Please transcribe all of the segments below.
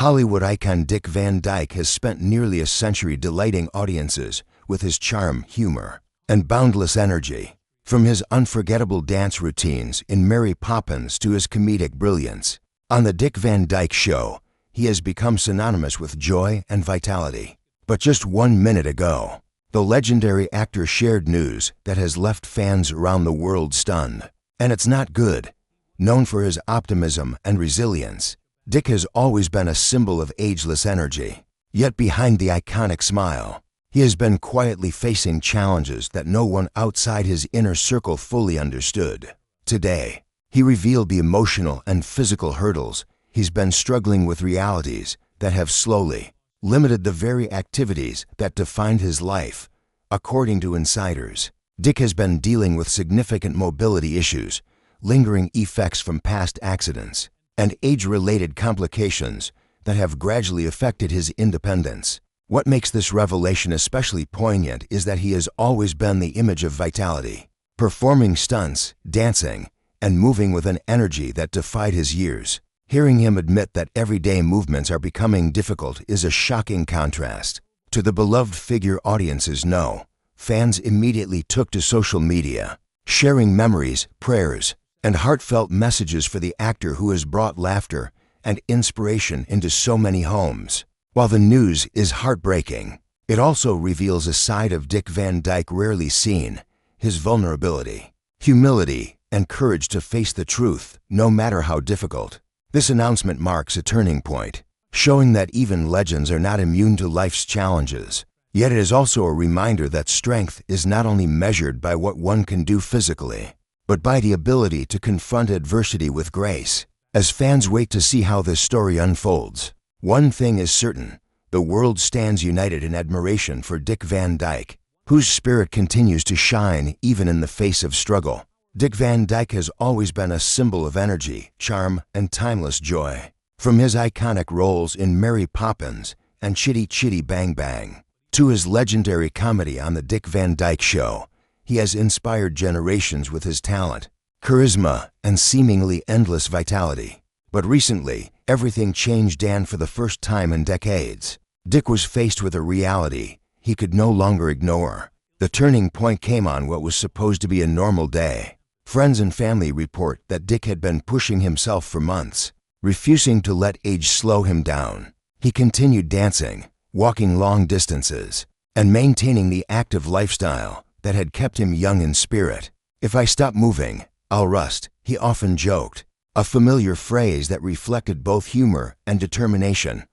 Hollywood icon Dick Van Dyke has spent nearly a century delighting audiences with his charm, humor, and boundless energy. From his unforgettable dance routines in Mary Poppins to his comedic brilliance, on The Dick Van Dyke Show, he has become synonymous with joy and vitality. But just 1 minute ago, the legendary actor shared news that has left fans around the world stunned. And it's not good. Known for his optimism and resilience, Dick has always been a symbol of ageless energy. Yet behind the iconic smile, he has been quietly facing challenges that no one outside his inner circle fully understood. Today, he revealed the emotional and physical hurdles he's been struggling with, realities that have slowly limited the very activities that defined his life. According to insiders, Dick has been dealing with significant mobility issues, lingering effects from past accidents, and age-related complications that have gradually affected his independence. What makes this revelation especially poignant is that he has always been the image of vitality, performing stunts, dancing, and moving with an energy that defied his years. Hearing him admit that everyday movements are becoming difficult is a shocking contrast to the beloved figure audiences know. Fans immediately took to social media, sharing memories, prayers, and heartfelt messages for the actor who has brought laughter and inspiration into so many homes. While the news is heartbreaking, it also reveals a side of Dick Van Dyke rarely seen: his vulnerability, humility, and courage to face the truth, no matter how difficult. This announcement marks a turning point, showing that even legends are not immune to life's challenges. Yet it is also a reminder that strength is not only measured by what one can do physically, but by the ability to confront adversity with grace. As fans wait to see how this story unfolds, one thing is certain: the world stands united in admiration for Dick Van Dyke, whose spirit continues to shine even in the face of struggle. Dick Van Dyke has always been a symbol of energy, charm, and timeless joy. From his iconic roles in Mary Poppins and Chitty Chitty Bang Bang to his legendary comedy on The Dick Van Dyke Show, he has inspired generations with his talent, charisma, and seemingly endless vitality. But recently, everything changed, and for the first time in decades, Dick was faced with a reality he could no longer ignore. The turning point came on what was supposed to be a normal day. Friends and family report that Dick had been pushing himself for months, refusing to let age slow him down. He continued dancing, walking long distances, and maintaining the active lifestyle that had kept him young in spirit. "If I stop moving, I'll rust," he often joked, a familiar phrase that reflected both humor and determination.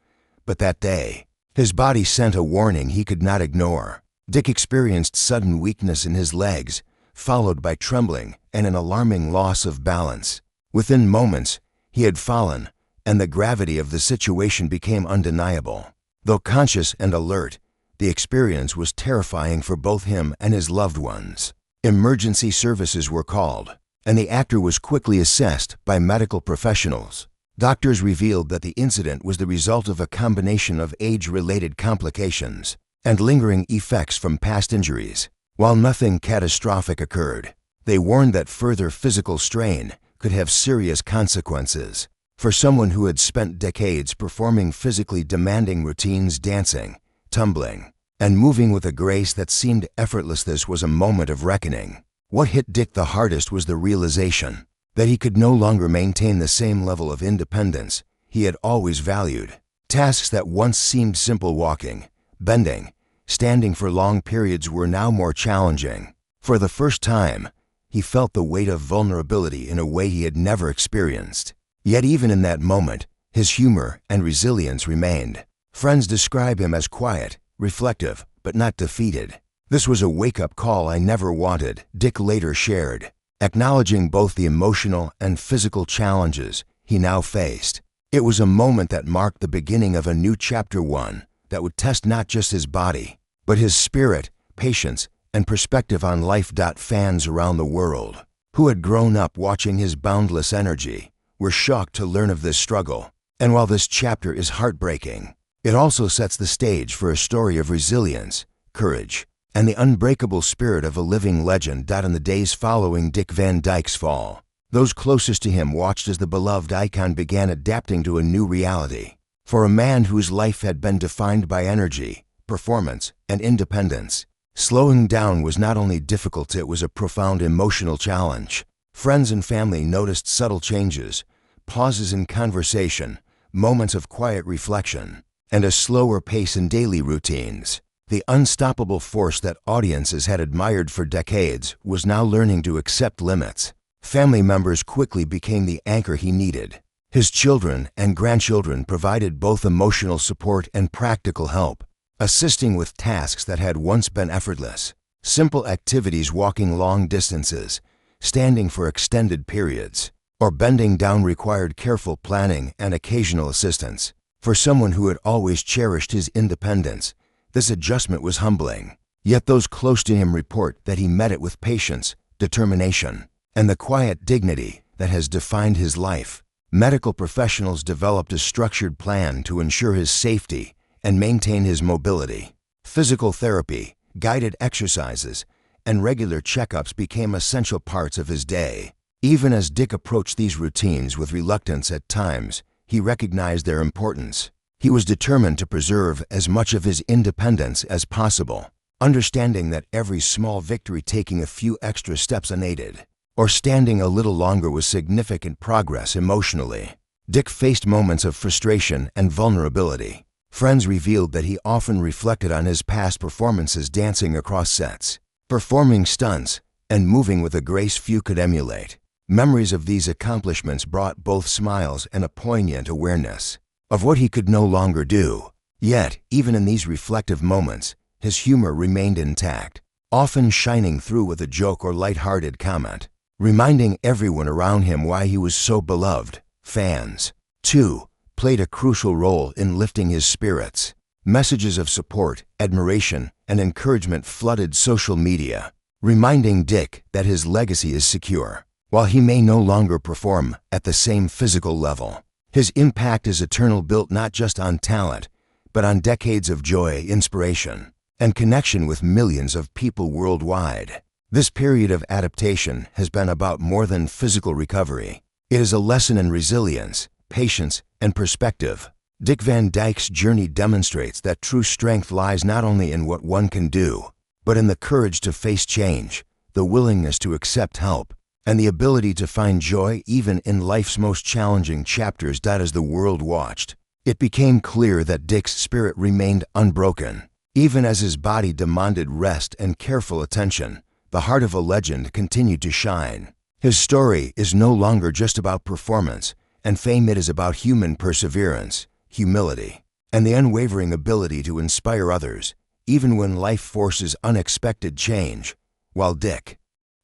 But that day, his body sent a warning he could not ignore. Dick experienced sudden weakness in his legs, followed by trembling and an alarming loss of balance. Within moments, he had fallen, and the gravity of the situation became undeniable. Though conscious and alert, the experience was terrifying for both him and his loved ones. Emergency services were called, and the actor was quickly assessed by medical professionals. Doctors revealed that the incident was the result of a combination of age-related complications and lingering effects from past injuries. While nothing catastrophic occurred, they warned that further physical strain could have serious consequences. For someone who had spent decades performing physically demanding routines, dancing, tumbling, and moving with a grace that seemed effortless, this was a moment of reckoning. What hit Dick the hardest was the realization that he could no longer maintain the same level of independence he had always valued. Tasks that once seemed simple, walking, bending, standing for long periods, were now more challenging. For the first time, he felt the weight of vulnerability in a way he had never experienced. Yet even in that moment, his humor and resilience remained. Friends describe him as quiet, reflective, but not defeated. "This was a wake-up call I never wanted," Dick later shared, acknowledging both the emotional and physical challenges he now faced. It was a moment that marked the beginning of a new chapter, one that would test not just his body, but his spirit, patience, and perspective on life. Fans around the world, who had grown up watching his boundless energy, were shocked to learn of this struggle. And while this chapter is heartbreaking, it also sets the stage for a story of resilience, courage, and the unbreakable spirit of a living legend. In the days following Dick Van Dyke's fall, those closest to him watched as the beloved icon began adapting to a new reality. For a man whose life had been defined by energy, performance, and independence, slowing down was not only difficult, it was a profound emotional challenge. Friends and family noticed subtle changes, pauses in conversation, moments of quiet reflection, and a slower pace in daily routines. The unstoppable force that audiences had admired for decades was now learning to accept limits. Family members quickly became the anchor he needed. His children and grandchildren provided both emotional support and practical help, assisting with tasks that had once been effortless. Simple activities, walking long distances, standing for extended periods, or bending down, required careful planning and occasional assistance. For someone who had always cherished his independence, this adjustment was humbling. Yet those close to him report that he met it with patience, determination, and the quiet dignity that has defined his life. Medical professionals developed a structured plan to ensure his safety and maintain his mobility. Physical therapy, guided exercises, and regular checkups became essential parts of his day. Even as Dick approached these routines with reluctance at times, he recognized their importance. He was determined to preserve as much of his independence as possible, understanding that every small victory, taking a few extra steps unaided, or standing a little longer, was significant progress emotionally. Dick faced moments of frustration and vulnerability. Friends revealed that he often reflected on his past performances, dancing across sets, performing stunts, and moving with a grace few could emulate. Memories of these accomplishments brought both smiles and a poignant awareness of what he could no longer do. Yet, even in these reflective moments, his humor remained intact, often shining through with a joke or light-hearted comment, reminding everyone around him why he was so beloved. Fans, too, played a crucial role in lifting his spirits. Messages of support, admiration, and encouragement flooded social media, reminding Dick that his legacy is secure. While he may no longer perform at the same physical level, his impact is eternal, built not just on talent, but on decades of joy, inspiration, and connection with millions of people worldwide. This period of adaptation has been about more than physical recovery. It is a lesson in resilience, patience, and perspective. Dick Van Dyke's journey demonstrates that true strength lies not only in what one can do, but in the courage to face change, the willingness to accept help, and the ability to find joy even in life's most challenging chapters. As the world watched, it became clear that Dick's spirit remained unbroken. Even as his body demanded rest and careful attention, the heart of a legend continued to shine. His story is no longer just about performance and fame. It is about human perseverance, humility, and the unwavering ability to inspire others, even when life forces unexpected change. While Dick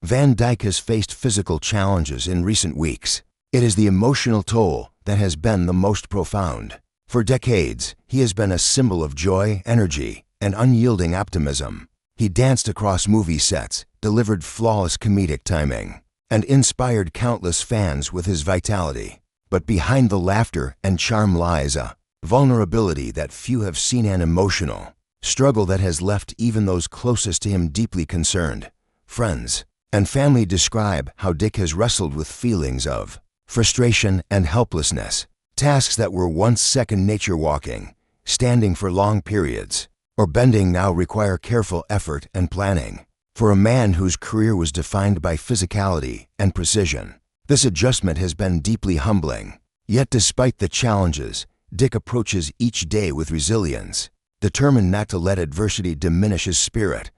Van Dyke has faced physical challenges in recent weeks, it is the emotional toll that has been the most profound. For decades, he has been a symbol of joy, energy, and unyielding optimism. He danced across movie sets, delivered flawless comedic timing, and inspired countless fans with his vitality. But behind the laughter and charm lies a vulnerability that few have seen, an emotional struggle that has left even those closest to him deeply concerned. Friends and family describe how Dick has wrestled with feelings of frustration and helplessness. Tasks that were once second nature, walking, standing for long periods, or bending, now require careful effort and planning. For a man whose career was defined by physicality and precision, this adjustment has been deeply humbling. Yet despite the challenges, Dick approaches each day with resilience, determined not to let adversity diminish his spirit.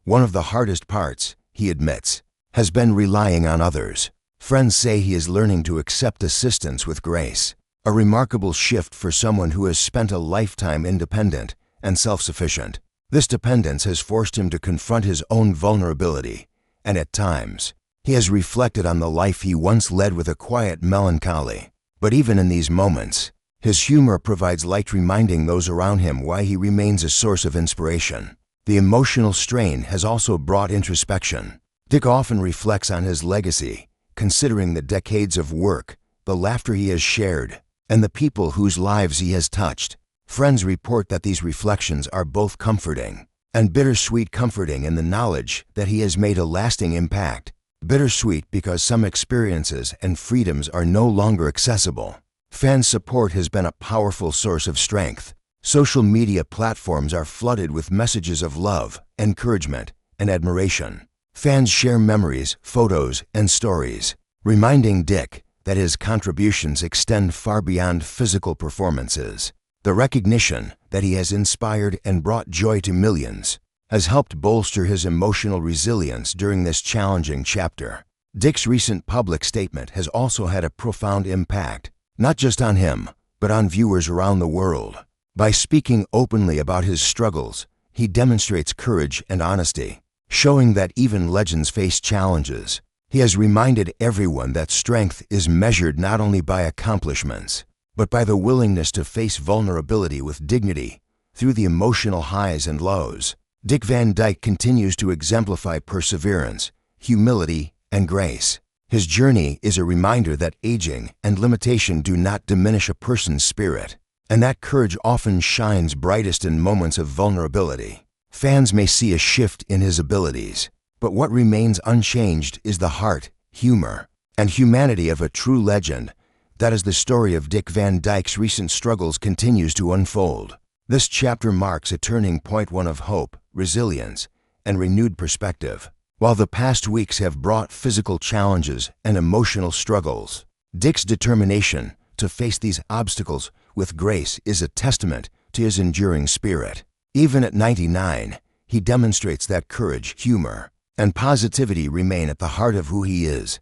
One of the hardest parts, he admits, has been relying on others. Friends say he is learning to accept assistance with grace, a remarkable shift for someone who has spent a lifetime independent and self-sufficient. This dependence has forced him to confront his own vulnerability, and at times, he has reflected on the life he once led with a quiet melancholy. But even in these moments, his humor provides light, reminding those around him why he remains a source of inspiration. The emotional strain has also brought introspection. Dick often reflects on his legacy, considering the decades of work, the laughter he has shared, and the people whose lives he has touched. Friends report that these reflections are both comforting and bittersweet. Comforting in the knowledge that he has made a lasting impact. Bittersweet because some experiences and freedoms are no longer accessible. Fan support has been a powerful source of strength. Social media platforms are flooded with messages of love, encouragement, and admiration. Fans share memories, photos, and stories, reminding Dick that his contributions extend far beyond physical performances. The recognition that he has inspired and brought joy to millions has helped bolster his emotional resilience during this challenging chapter. Dick's recent public statement has also had a profound impact, not just on him, but on viewers around the world. By speaking openly about his struggles, he demonstrates courage and honesty, showing that even legends face challenges. He has reminded everyone that strength is measured not only by accomplishments, but by the willingness to face vulnerability with dignity through the emotional highs and lows. Dick Van Dyke continues to exemplify perseverance, humility, and grace. His journey is a reminder that aging and limitation do not diminish a person's spirit, and that courage often shines brightest in moments of vulnerability. Fans may see a shift in his abilities, but what remains unchanged is the heart, humor, and humanity of a true legend. That is the story of Dick Van Dyke's recent struggles continues to unfold. This chapter marks a turning point, one of hope, resilience, and renewed perspective. While the past weeks have brought physical challenges and emotional struggles, Dick's determination to face these obstacles with grace is a testament to his enduring spirit. Even at 99, he demonstrates that courage, humor, and positivity remain at the heart of who he is.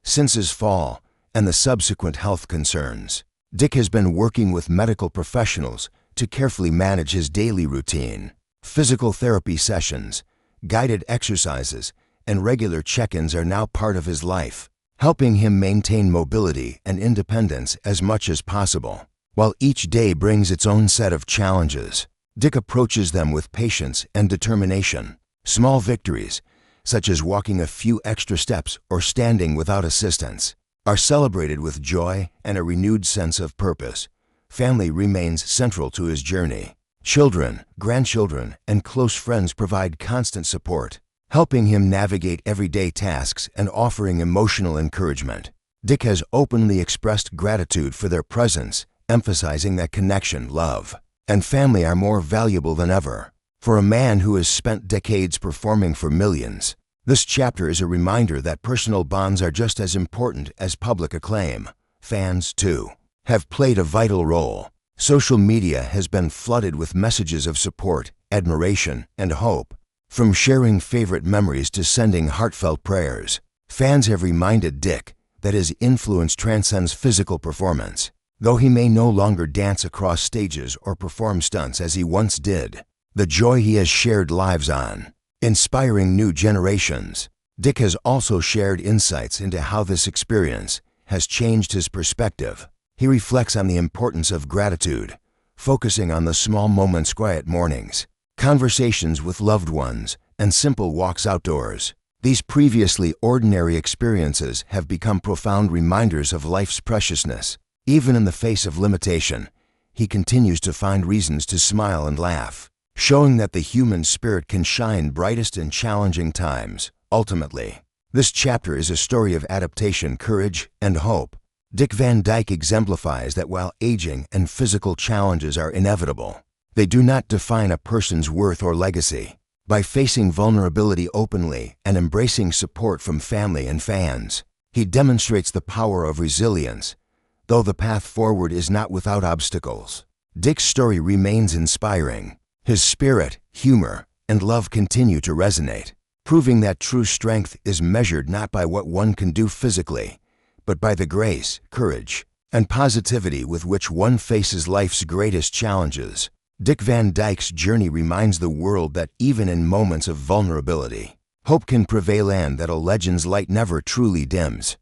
Since his fall and the subsequent health concerns, Dick has been working with medical professionals to carefully manage his daily routine. Physical therapy sessions, guided exercises, and regular check-ins are now part of his life, helping him maintain mobility and independence as much as possible. While each day brings its own set of challenges, Dick approaches them with patience and determination. Small victories, such as walking a few extra steps or standing without assistance, are celebrated with joy and a renewed sense of purpose. Family remains central to his journey. Children, grandchildren, and close friends provide constant support, helping him navigate everyday tasks and offering emotional encouragement. Dick has openly expressed gratitude for their presence, emphasizing that connection, love, and family are more valuable than ever. For a man who has spent decades performing for millions, this chapter is a reminder that personal bonds are just as important as public acclaim. Fans, too, have played a vital role. Social media has been flooded with messages of support, admiration, and hope. From sharing favorite memories to sending heartfelt prayers, fans have reminded Dick that his influence transcends physical performance. Though he may no longer dance across stages or perform stunts as he once did, the joy he has shared lives on, inspiring new generations. Dick has also shared insights into how this experience has changed his perspective. He reflects on the importance of gratitude, focusing on the small moments, quiet mornings, conversations with loved ones, and simple walks outdoors. These previously ordinary experiences have become profound reminders of life's preciousness. Even in the face of limitation, he continues to find reasons to smile and laugh, showing that the human spirit can shine brightest in challenging times. Ultimately, this chapter is a story of adaptation, courage, and hope. Dick Van Dyke exemplifies that while aging and physical challenges are inevitable, they do not define a person's worth or legacy. By facing vulnerability openly and embracing support from family and fans, he demonstrates the power of resilience. Though the path forward is not without obstacles, Dick's story remains inspiring. His spirit, humor, and love continue to resonate, proving that true strength is measured not by what one can do physically, but by the grace, courage, and positivity with which one faces life's greatest challenges. Dick Van Dyke's journey reminds the world that even in moments of vulnerability, hope can prevail and that a legend's light never truly dims.